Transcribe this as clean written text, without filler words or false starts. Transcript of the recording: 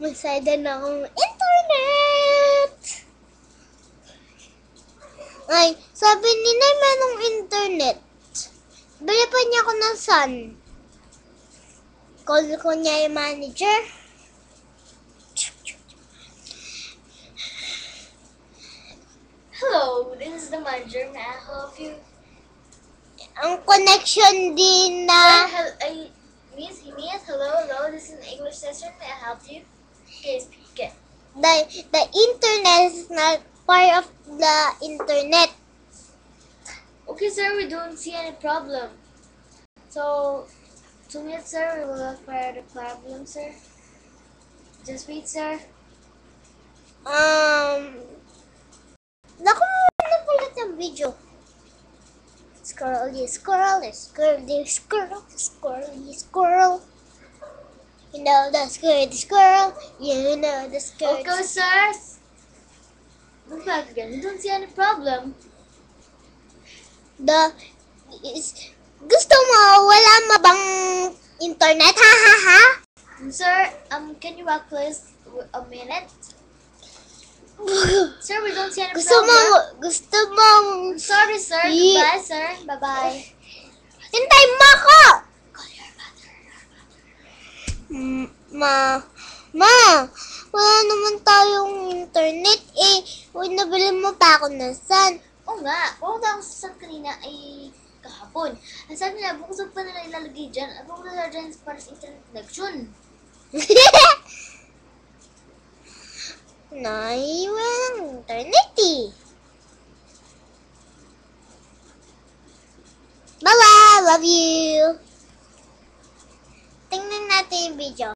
Masada na akong internet. Ay, sabi ni Nay, manong internet. Bili pa niya ako ng Sun. Call ko niya yung manager. Hello, this is the manager. May I help you? Ang connection din na... Miss, hello, this is an English session. May I help you? Okay, speak it. The internet is not part of the internet. Okay, sir, we don't see any problem. So, 2 minutes, sir, we will look for the problem, sir. Just wait, sir. Naku, napulit yung video. Squirrel. You know the squirrel. You know the squirrel. Okay, sir. Look back again. We don't see any problem. Gusto mo, wala mabang internet? Ha ha ha? Sir, can you walk please a minute? Sir, we don't see any problem. Gusto mo. Sorry, sir. Goodbye, sir. Bye-bye. Hintay mo ako! Call your mother. Ma, wala naman tayong internet eh. Uy, nabili mo pa ako ng Sun. Oo nga. Pumunta ako sa sasad kanina ay kahapon. Ang sabi nila, bukas pa nila ilalagay dyan. At pumunta nila dyan para sa internet connection. Nay, walang internet eh. Bye-bye, love you. Tingnan natin yung video.